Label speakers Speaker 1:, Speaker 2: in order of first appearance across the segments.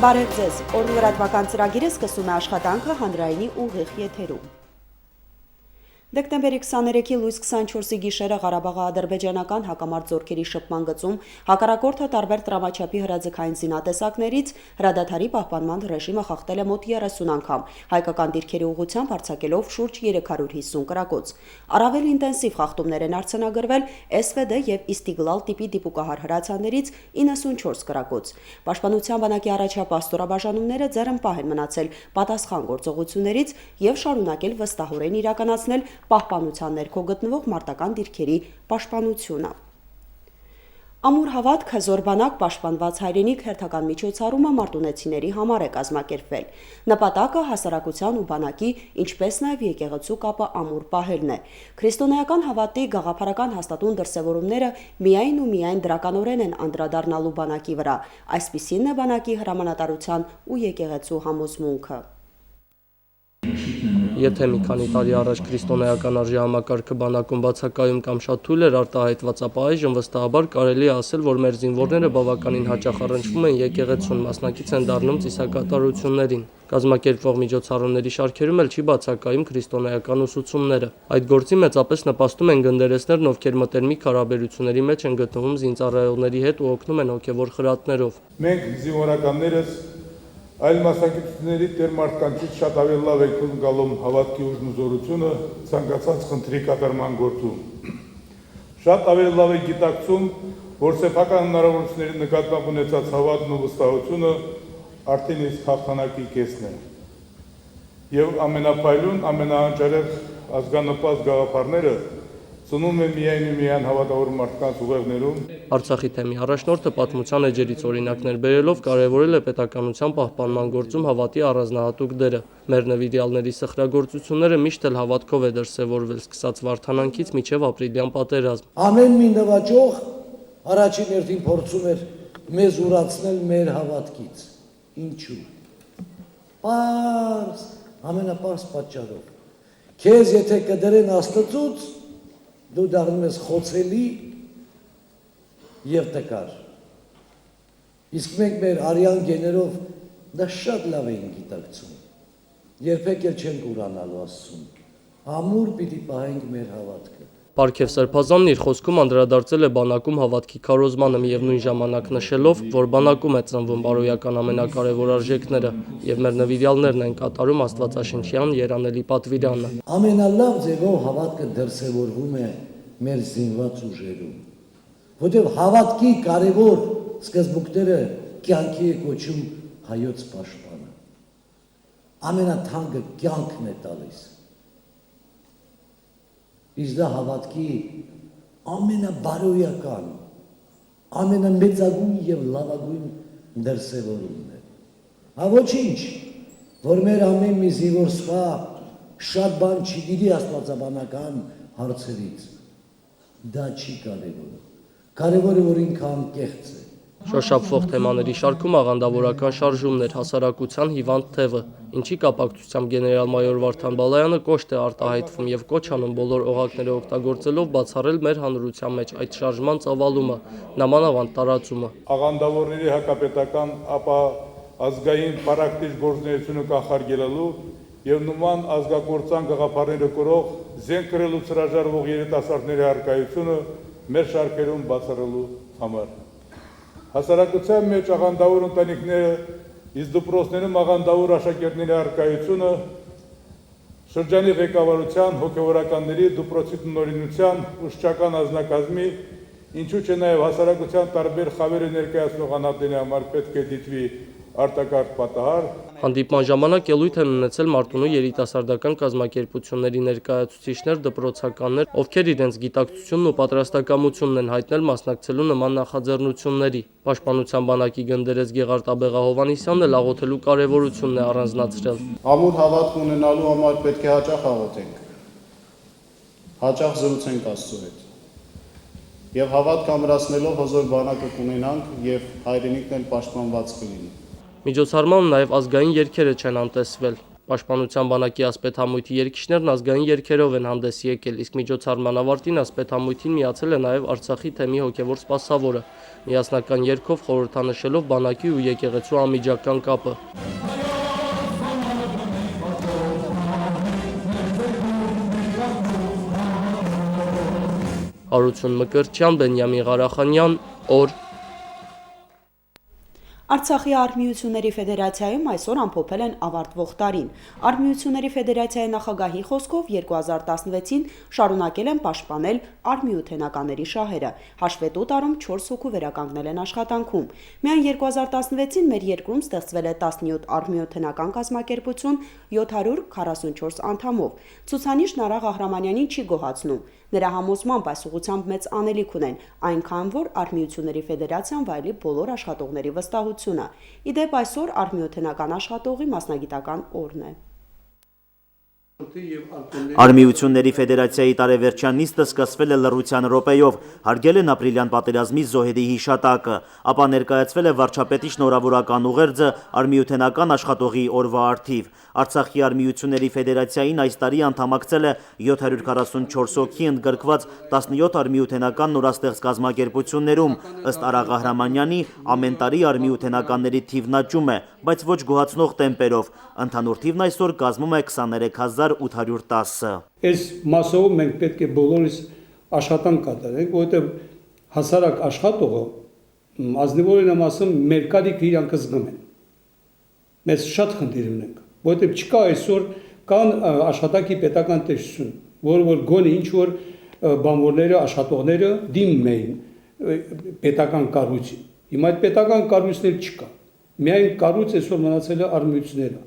Speaker 1: Բարև ձեզ, օրնորատվական ծրագիրը սկսում է աշխատանքը հանրայինի ուղիղ եթերում։ Դեկտեմբերի 23-ի լույս 24-ի գիշերը Ղարաբաղի ադրբեջանական հակամարտ զորքերի շփման գծում հակառակորդը տարբեր տրամաչափի հրաձգային զինատեսակներից հրադադարի պահպանման ռեժիմը խախտել է մոտ 30 անգամ, հայկական դիրքերի ուղղությամբ արձակելով շուրջ 350 կրակոց։ Առավել ինտենսիվ խախտումներ են արձանագրվել SVD եւ Իստիգլալ տիպի դիպուկահար հրացաններից 94 կրակոց։ Պաշտպանության բանակի առաջապահ ստորաբաժանումները ձեռնպահ են մնացել պատասխան գործողություններից եւ շարունակել վստահորեն իրականացնել պահպանության ներքո գտնվող մարտական դիրքերի պաշտպանությունը։ Ամուր հավատք հզոր բանակ պաշտպանված հայրենիք հերթական միջոցառումը մարտունեցիների համար է կազմակերպվել։ Նպատակը հասարակության ու բանակի, ինչպես նաև եկեղեցու կապը ամուր պահելն է։ Քրիստոնեական հավատի գաղափարական հաստատուն դրսևորումները միայն ու միայն դրականորեն են անդրադառնալու բանակի վրա։ Այսպիսին է բանակի հրամանատարության ու եկեղեցու համոզմունքը։
Speaker 2: Եթե մի քանի տարի առաջ քրիստոնեական արժի համակարգը բանակում բացակայում կամ շատ թույլ էր արտահայտված, ապա այժմ վստահաբար կարելի է ասել, որ մեր զինվորները բավականին հաճախ առնչվում են եկեղեցուն, մասնակից են դառնում ծիսակատարություններին։ Կազմակերպվող միջոցառումների շարքերում էլ չի բացակայում քրիստոնեական ուսուցումները։ Այդ գործի մեծապես նպաստում են գնդերեսներն, ովքեր մտերմիկ հարաբերությունների մեջ են գտնվում զինծառայողների հետ ու օգնում են հոգևոր խրատներով։
Speaker 3: Մենք զինվորականներս այլ մասնակիցների դեր մարդկանցից շատ ավելի լավ եք գալում հավատքի ուժն ու զորությունը ցանկացած խնդրի կատարման գործում։ Շատ ավելի լավ եք գիտակցում, որ սեփական հնարավորությունների նկատմամբ ունեցած հավատն ու վստահությունը արդեն իսկ հաղթանակի կեսն է։ Եվ ամենափայլուն, ամենաանճարեղ ազգանպաստ գաղափարները ծնում է միայն ու միայն հավատավոր մարդկանց ուղեղներում։
Speaker 2: Արցախի թեմի առաջնորդը պատմության էջերից օրինակներ բերելով կարևորել է պետականության պահպանման գործում հավատի առանձնահատուկ դերը։ Մեր նվիրյալների սխրագործությունները միշտ էլ հավատքով է դրսևորվել, սկսած Վարդանանքից մինչև ապրիլյան պատերազմ։
Speaker 4: Ամեն մի նվաճող առաջին հերթին փորձում էր մեզ ուրացնել մեր հավատքից։ Ինչու՞։ Պարզ, ամենապարզ պատճառով։ Քեզ եթե կդրեն Աստծուց, դու դառնում ես խոցելի եւ տկար։ Իսկ մենք մեր արյան գեներով դա շատ լավ ենք գիտակցում։ Երբեք էլ չենք ուրանալու Աստծուն։ Ամուր պիտի պահենք մեր հավատքը։
Speaker 2: Պարքև Սրբազանն իր խոսքում անդրադարձել է բանակում հավատքի քարոզմանը, միևնույն ժամանակ նշելով, որ բանակում է ծնվում բարոյական ամենակարևոր արժեքները եւ մեր նվիրյալներն են կատարում Աստվածաշնչյան երանելի պատվիրանը։
Speaker 4: Ամենալավ ձևով հավատքը դրսևորվում է մեր զինված ուժերում, որտեղ հավատքի կարևոր սկզբունքները կյանքի է կոչում հայոց պաշտպանը։ Ամենաթանկը կյանքն է տալիս։ Իսկ դա հավատքի ամենաբարոյական, ամենամեծագույն եւ լավագույն դրսևորումն է։ Հա ոչինչ, որ մեր ամեն մի զինվոր սխա շատ բան չգիտի աստվածաբանական հարցերից։ Դա չի կարևորը։ Կարևորը որ ինքան կեղծ է։
Speaker 2: Շոշափվող թեմաների շարքում աղանդավորական շարժումներ, հասարակության հիվանդ թևը, ինչի կապակցությամբ գեներալ-մայոր Վարդան Բալայանը կոշտ է արտահայտվում եւ կոչ անում բոլոր օղակները օգտագործելով բացառել մեր հանրության մեջ այդ շարժման ծավալումը, նամանավանդ տարածումը։
Speaker 3: Աղանդավորների հակապետական, ապա ազգային պարակտիչ գործունեությունը կանխարգելելու եւ նման ազգակործան գաղափարները կրող զենք կրելու հրաժարվող երիտասարդների առկայությունը մեր շարքերում բացառելու համար։ Հասարակության մեջ աղանդավոր ընտանիքները, իսկ դպրոցներում աղանդավոր աշակերտների առկայությունը շրջանի ղեկավարության, հոգևորականների, դպրոցի տնօրինության, ուսուցչական անձնակազմի, ինչու՞ չէ նաև հասարակության տարբեր խավերը ներկայացնող անհատների համար պետք է դիտվի արտակարգ պատահար։
Speaker 2: Հանդիպման ժամանակ ելույթ են ունեցել Մարտունու երիտասարդական կազմակերպությունների ներկայացուցիչներ, դպրոցականներ, ովքեր իրենց գիտակցությունն ու պատրաստակամությունն են հայտնել մասնակցելու նման նախաձեռնությունների։ Պաշտպանության բանակի գնդերես Գեղարդ Աբեղա-Հովհաննիսյանն էլ աղոթելու կարևորությունն է առանձնացրել։
Speaker 5: Ամուր հավատք ունենալու համար պետք է հաճախ աղոթենք, հաճախ զրուցենք Աստծո հետ։ Եվ հավատք ամրացնելով հզոր բանակը կունենանք եւ հայրենիքն էլ պաշտպանված կլինի։
Speaker 2: Միջոցառմանը նաև ազգային երգերը չեն անտեսվել։ Պաշտպանության բանակի ասպետամույթի երգիչներն ազգային երգերով են հանդես եկել, իսկ միջոցառման ավարտին ասպետամույթին միացել է նաև Արցախի թեմի հոգևոր սպասավորը, միասնական երգով խորհրդանշելով բանակի ու եկեղեցու անմիջական կապը։ Հարություն Մկրտչյան, Բենյամին Ղարախանյան, օր։
Speaker 1: Արցախի արհմիությունների ֆեդերացիայում այսօր ամփոփել են ավարտվող տարին։ Արհմիությունների ֆեդերացիայի նախագահի խոսքով 2016-ին շարունակել են պաշտպանել արհմիութենականների շահերը։ Հաշվետու տարում 4 հոգու վերականգնել են աշխատանքում։ Միայն 2016-ին մեր երկրում ստեղծվել է 17 արհմիութենական կազմակերպություն 744 անդամով։ Ցուցանիշն Արա Ղահրամանյանին չի գոհացնում։ Նրա համոզմամբ այս ուղղությամբ մեծ անելիք ունեն, այնքան որ Արհմիությունների ֆեդերացիան վայելի բոլոր աշխատողների վստահությունը։ Իդեպ այսօր արհմիութենական աշխատողի մասնագիտական օրն է։
Speaker 6: Արհմիությունների ֆեդերացիայի տարեվերջյան նիստը սկսվել է լռության րոպեով, հարգել են ապրիլյան պատերազմի զոհերի հիշատակը, ապա ներկայացվել է վարչապետի շնորհավորական ուղերձը արհմիութենական աշխատողի օրվա առթիվ։ Արցախի արհմիությունների ֆեդերացիային այս տարի անդամակցել է 744 հոգի ընդգրկված 17 արհմիութենական նորաստեղծ կազմակերպություններում, ըստ Արա Ղահրամանյանի, ամեն տարի արհմիութենականների թիվն աճում է, բայց ոչ գոհացնող տեմպերով։ Ընդհանուր թիվն այսօր կազմում է 23810։
Speaker 7: Այս մասով մենք պետք է բոլորիս աշխատանք կատարենք, որովհետև հասարակ աշխատողը ազնվորեն եմ ասում մեր կարիքը իրանք զգում են։ Մեզ շատ խնդիր ունենք, որովհետև չկա այսօր կան աշխատակի պետական տեսություն, որ գոնե ինչ որ բանվորները, աշխատողները դիմում էին պետական կառույցին։ Հիմա այդ պետական կառույցներ չկա։ Միայն կառույց այսօր մնացել է արհմիությունները,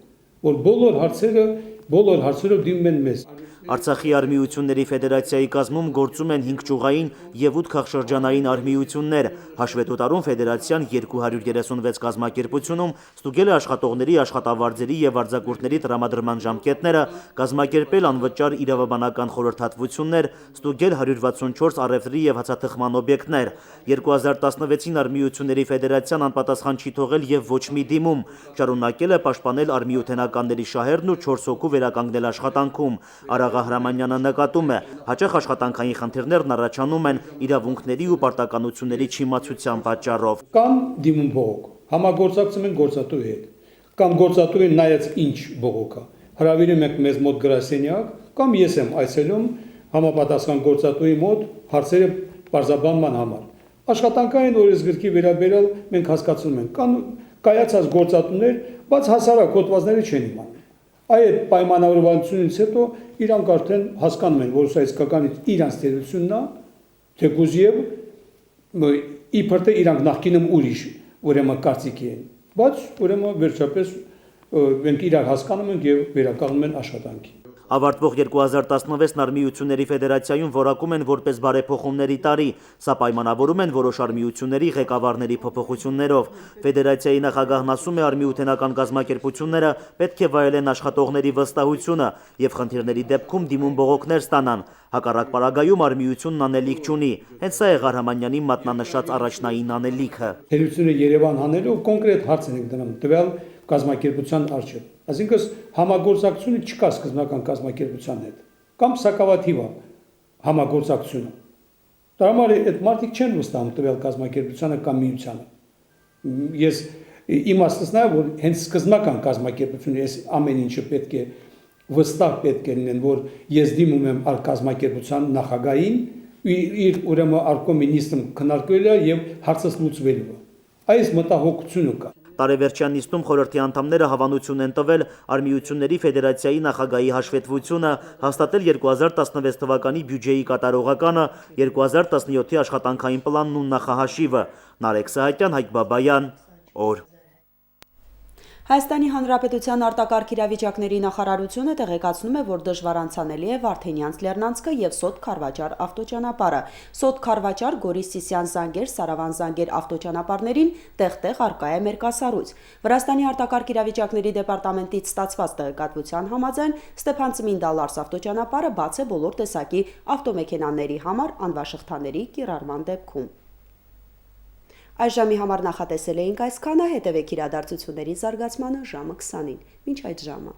Speaker 7: որ բոլոր հարցերով դիմում են մեզ։
Speaker 6: Արցախի արհմիությունների ֆեդերացիայի կազմում գործում են 5 ճյուղային և 8 քաղշրջանային արհմիություններ։ Հաշվետու տարում ֆեդերացիան 236 կազմակերպությունում ստուգել է աշխատողների, աշխատավարձերի և արձակուրդների տրամադրման ժամկետները, կազմակերպել անվճար իրավաբանական խորհրդատվություններ, ստուգել 164 առևտրի և հացաթխման օբյեկտներ։ 2016-ին արհմիությունների ֆեդերացիան անպատասխան չի թողել և ոչ մի դիմում, շարունակել է պաշտպանել արհմիութենականների շահերն ու 4 հոգու վերականգնել աշխատանքում։ Արա Ղահրամանյանը նկատում է, հաճախ աշխատանքային խնդիրներն առաջանում են իրավունքների ու պարտականությունների չիմացության պատճառով։
Speaker 7: Կամ դիմում բողոք, համագործակցում են գործատուի հետ, կամ գործատուին նայած ինչ բողոք է, հրավիրում եք մեզ մոտ գրասենյակ, կամ ես եմ այցելում համապատասխան գործատուի մոտ հարցերը պարզաբանման համար։ Աշխատանքային օրենսգրքի վերաբերյալ մենք հասկացում ենք, կան կայացած գործատուներ, բայց հասարակ հոդվածները չեն իմանում։ Այդ պայմանավորվածությունից հետո իրանք արդեն հասկանում են, որ սա իսկականից իրանց տերությունն է, թեկուզ եւ իբր թե իրանք նախկինում ուրիշ ուրեմն կարծիքի են, բայց ուրեմն վերջապես մենք իրար հասկանում ենք եւ վերականգնում են աշխատանքի։
Speaker 6: Ավարտվող 2016 արհմիությունների ֆեդերացիայում որակում են որպես բարեփոխումների տարի, սա պայմանավորում են որոշ արհմիությունների ղեկավարների փոփոխություններով։ Ֆեդերացիայի նախագահն ասում է, արհմիութենական կազմակերպությունները պետք է վայելեն աշխատողների վստահությունը և խնդիրների դեպքում դիմում բողոքներ ստանան։ Հակառակ պարագայում արհմիությունն անելիք չունի։ Հենց սա է Ղահրամանյանի մատնանշած առաջնային անելիքը։
Speaker 7: Թերությունը Երևան հանելով կոնկրետ հարց ենք դնում տվյալ կազմակերպության առջև։ Այսինքն համագործակցությունը չկա սկզբնական կազմակերպության հետ, կամ սակավաթիվ է համագործակցությունը։ Դրա համար այդ մարդիկ չեն վստահում տվյալ կազմակերպությանը կամ միությանը։ Ես իմաստս նա որ հենց սկզբնական կազմակերպությունը ես ամեն ինչը պետք է վստահ պետք է լինեն, որ ես դիմում եմ ալ կազմակերպության նախագահին, իր ուրեմն արկոմի նիստում քննարկվել է եւ հարցս լուծվելու է։ Այս մտահոգությունը կա։
Speaker 6: Տարեվերջյան նիստում խորհրդի անդամները հավանություն են տվել արհմիությունների ֆեդերացիայի նախագահի հաշվետվությունը, հաստատել 2016 թվականի բյուջեի կատարողականը, 2017-ի աշխատանքային պլանն ու նախահաշիվը։ Նարեկ Սահակյան, Հայկ Բաբայան, օր։
Speaker 1: Հայաստանի Հանրապետության արտակարգ իրավիճակների նախարարությունը տեղեկացնում է, որ դժվար անցանելի է Վարդենյանց Լեռնանցքը եւ Սոտ-Քարվաճար ավտոճանապարհը։ Սոտ-Քարվաճար, Գորիս-Սիսիան Զանգեր, Սարավան Զանգեր ավտոճանապարհներին տեղ-տեղ արկա է մերկասառույց։ Վրաստանի արտակարգ իրավիճակների դեպարտամենտից ստացված տեղեկատվության համաձայն Ստեփան-Ծմինդալարս ավտոճանապարհը բաց է բոլոր տեսակի ավտոմեքենաների համար անվաշղթաների կիրառման դեպքում։ Այս ժամի համար նախատեսել էինք այսքանը, հետևեք իրադարձությունների զարգացմանը ժամը 20-ին։ Մինչ այդ ժամը։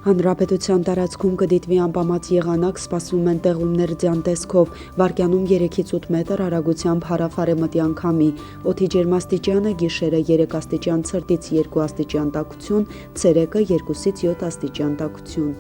Speaker 1: Հանրապետության տարածքում կդիտվի անպամած եղանակ, սպասվում են տեղումներ ձյան տեսքով, վարկյանում 3-ից 8 մետր արագությամբ հարավ-արևմտյան քամի, օդի ջերմաստիճանը գիշերը 3 աստիճան ցրտից 2 աստիճան տաքություն, ցերեկը 2-ից 7 աստիճան տաքություն։